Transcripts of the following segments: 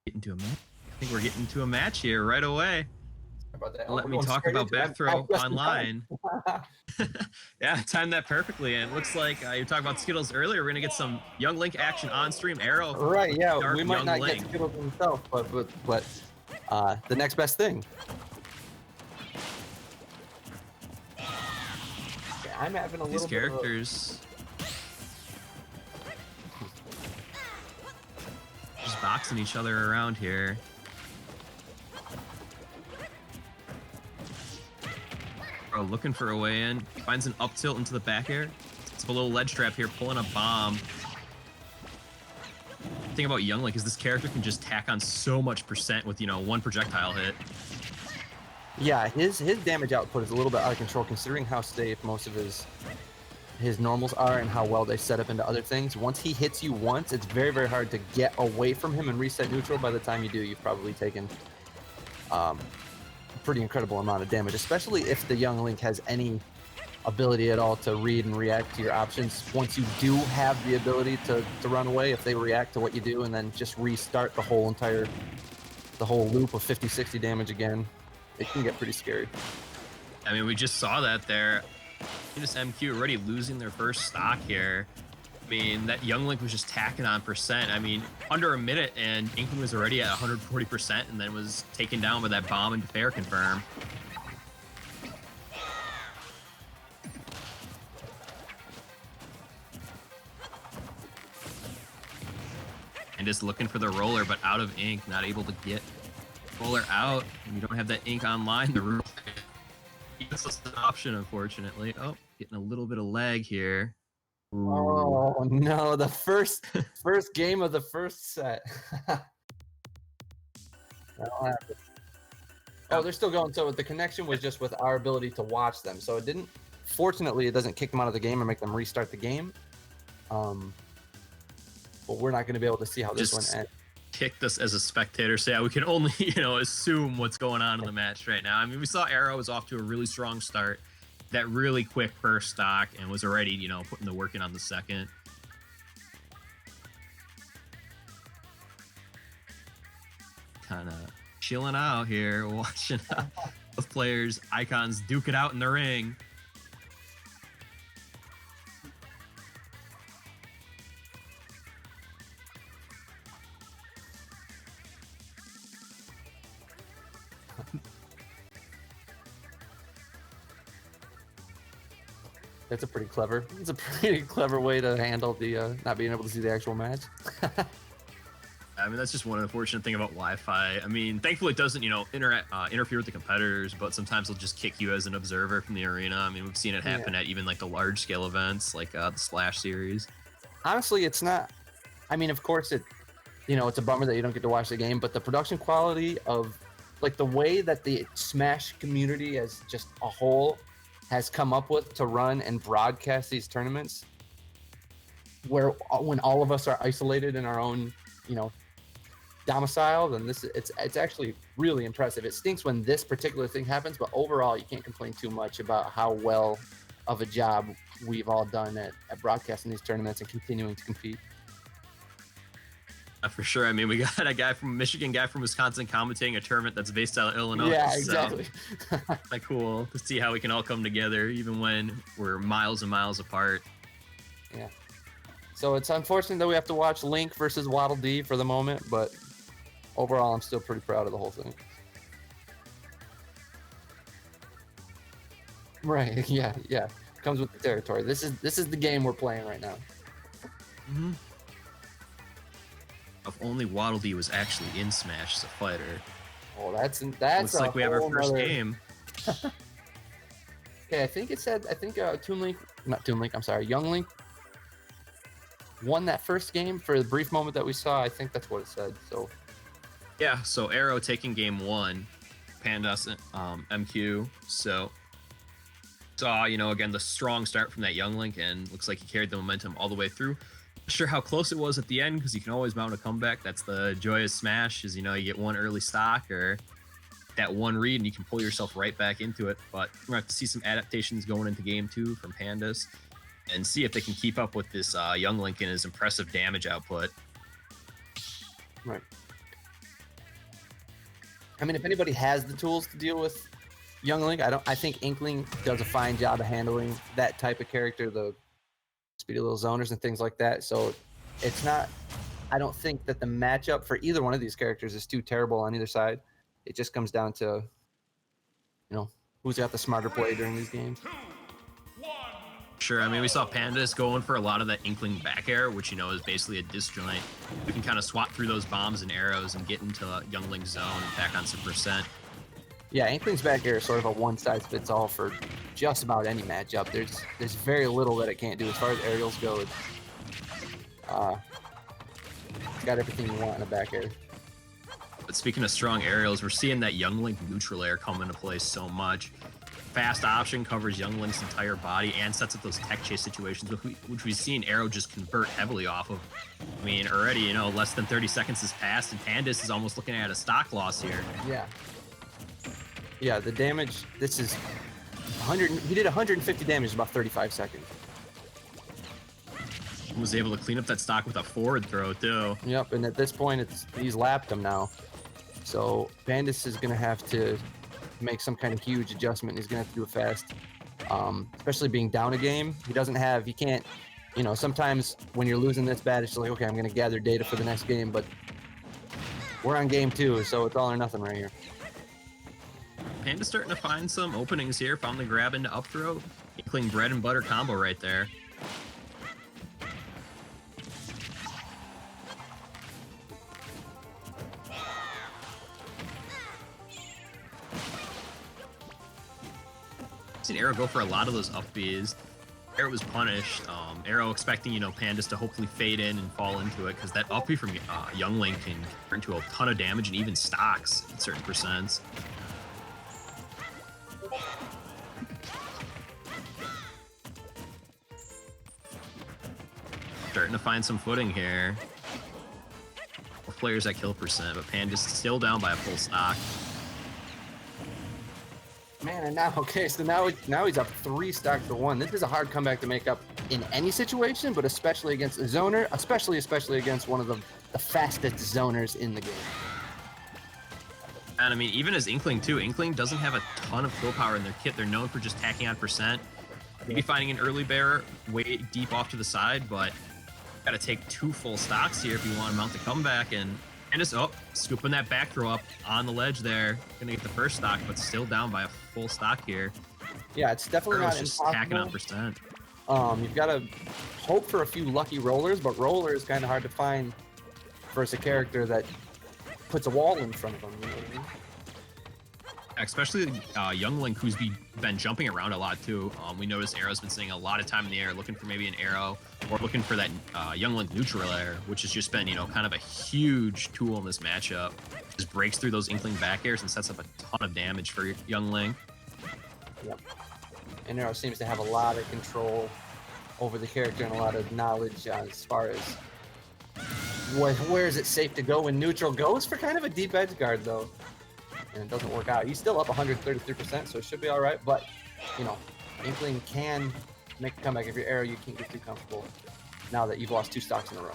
Get into a match. I think we're getting into a match here right away. About that. Let me talk about Backthrow Online. Yeah, timed that perfectly. And it looks like you were talking about Skittles earlier. We're going to get some Young Link action on stream. Aarow. Right, yeah. Dark we might Young not Link. get Skittles himself, but the next best thing. Yeah, I'm having a These little characters just boxing each other around here. Oh, looking for a way in. Finds an up tilt into the back air. It's a little ledge trap here, pulling a bomb. The thing about Young Link is this character can just tack on so much percent with, one projectile hit. Yeah, his damage output is a little bit out of control considering how safe most of his normals are and how well they set up into other things. Once he hits you once, it's very, very hard to get away from him and reset neutral. By the time you do, you've probably taken a pretty incredible amount of damage, especially if the Young Link has any ability at all to read and react to your options. Once you do have the ability to run away, if they react to what you do and then just restart the whole loop of 50-60 damage again, it can get pretty scary. I mean, we just saw that there. PandasMQ already losing their first stock here. I mean, that Young Link was just tacking on percent. I mean, under a minute, and Inkling was already at 140% and then was taken down with that bomb into fair confirm. And just looking for the roller, but out of ink, not able to get roller out. And you don't have that ink online. The roller gives us an option, unfortunately. Oh, getting a little bit of lag here. Ooh. Oh no, the first game of the first set. Oh, they're still going. So the connection was just with our ability to watch them. So it didn't, fortunately, it doesn't kick them out of the game or make them restart the game. But we're not going to be able to see how this one ends. Kick this as a spectator, so yeah, we can only, assume what's going on in the match right now. I mean, we saw Aarow was off to a really strong start, that really quick first stock, and was already, putting the work in on the second. Kind of chilling out here, watching both players, icons duke it out in the ring. It's a pretty clever way to handle the not being able to see the actual match. I mean, that's just one unfortunate thing about Wi-Fi. I mean, thankfully it doesn't, interfere with the competitors, but sometimes they'll just kick you as an observer from the arena. I mean, we've seen it happen at even like the large scale events, like the Slash series. Honestly, it's not. I mean, of course it's a bummer that you don't get to watch the game, but the production quality of, like, the way that the Smash community as just a whole has come up with to run and broadcast these tournaments, where when all of us are isolated in our own, domicile, then it's actually really impressive. It stinks when this particular thing happens, but overall you can't complain too much about how well of a job we've all done at broadcasting these tournaments and continuing to compete. For sure. I mean, we got a guy from Michigan, guy from Wisconsin commentating a tournament that's based out of Illinois. Yeah, exactly. So, like, cool to see how we can all come together, even when we're miles and miles apart. Yeah. So it's unfortunate that we have to watch Link versus Waddle Dee for the moment, but overall, I'm still pretty proud of the whole thing. Right. Yeah. Comes with the territory. This is the game we're playing right now. Mm-hmm. If only Waddle Dee was actually in Smash as a fighter. Oh, that's looks like we have our first game. Okay, I think Young Link won that first game for the brief moment that we saw. I think that's what it said. So yeah, so Aarow taking game one, PandasMQ. So saw, again, the strong start from that Young Link, and looks like he carried the momentum all the way through. Not sure how close it was at the end, because you can always mount a comeback. That's the joy of Smash, is, you get one early stock or that one read and you can pull yourself right back into it. But we're gonna have to see some adaptations going into game two from Pandas and see if they can keep up with this Young Link and his impressive damage output. Right. I mean, if anybody has the tools to deal with Youngling, I think Inkling does a fine job of handling that type of character, the speedy little zoners and things like that. So it's not. I don't think that the matchup for either one of these characters is too terrible on either side. It just comes down to, who's got the smarter play during these games. Sure, I mean, we saw Pandas going for a lot of that Inkling back air, which, is basically a disjoint. We can kind of swap through those bombs and arrows and get into Youngling's zone and pack on some percent. Yeah, Inkling's back air is sort of a one-size-fits-all for just about any matchup. There's very little that it can't do as far as aerials go. It's got everything you want in a back air. But speaking of strong aerials, we're seeing that Youngling neutral air come into play so much. Fast option covers Youngling's entire body and sets up those tech chase situations, which we've seen Aarow just convert heavily off of. I mean, already, less than 30 seconds has passed, and Pandas is almost looking at a stock loss here. Yeah. Yeah, the damage, this is 100, he did 150 damage in about 35 seconds. Was able to clean up that stock with a forward throw, too. Yep, and at this point, he's lapped him now. So Pandas is going to have to make some kind of huge adjustment. He's going to have to do it fast, especially being down a game. He can't, sometimes when you're losing this bad, it's just like, okay, I'm going to gather data for the next game, but we're on game 2, so it's all or nothing right here. Panda's starting to find some openings here. Found the grab into up throw. Inkling bread and butter combo right there. Seen Aarow go for a lot of those up Bs. Aarow was punished. Aarow expecting, Pandas to hopefully fade in and fall into it, because that up B from Youngling can turn into a ton of damage and even stocks at certain percents. Starting to find some footing here. Both players at kill percent, but Pandas still down by a full stock. Man, and now he's up 3 stocks to 1. This is a hard comeback to make up in any situation, but especially against a zoner, especially against one of the fastest zoners in the game. And I mean, even as Inkling too, Inkling doesn't have a ton of kill power in their kit. They're known for just tacking on percent. Maybe finding an early bear way deep off to the side, but got to take 2 full stocks here if you want to mount the comeback. And just scooping that back throw up on the ledge there. Gonna get the first stock, but still down by a full stock here. Yeah, it's definitely not just impossible. Tacking on percent. You've got to hope for a few lucky rollers, but roller is kind of hard to find versus a character that puts a wall in front of them. You know what I mean? Especially Youngling, who's been jumping around a lot too. We noticed Aarow's been spending a lot of time in the air, looking for maybe an Aarow, or looking for that Youngling neutral air, which has just been, kind of a huge tool in this matchup. Just breaks through those Inkling back airs and sets up a ton of damage for Youngling. Yep. And Aarow seems to have a lot of control over the character and a lot of knowledge as far as where is it safe to go when neutral goes for kind of a deep edge guard though. And it doesn't work out. He's still up 133%, so it should be all right. But, Inkling can make a comeback. If you're Aarow, you can't get too comfortable now that you've lost 2 stocks in a row.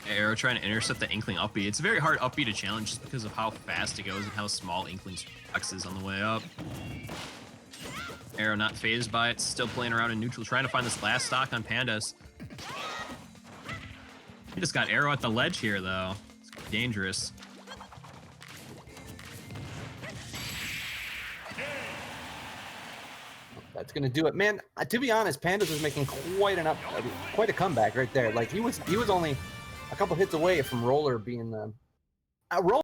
Aarow trying to intercept the Inkling up B. It's a very hard up B to challenge just because of how fast it goes and how small Inkling's flex is on the way up. Aarow not phased by it, still playing around in neutral, trying to find this last stock on Pandas. He just got Aarow at the ledge here, though. It's dangerous. That's gonna do it, man. To be honest, Pandas was making quite a comeback right there. Like he was only a couple hits away from Roller being the roller.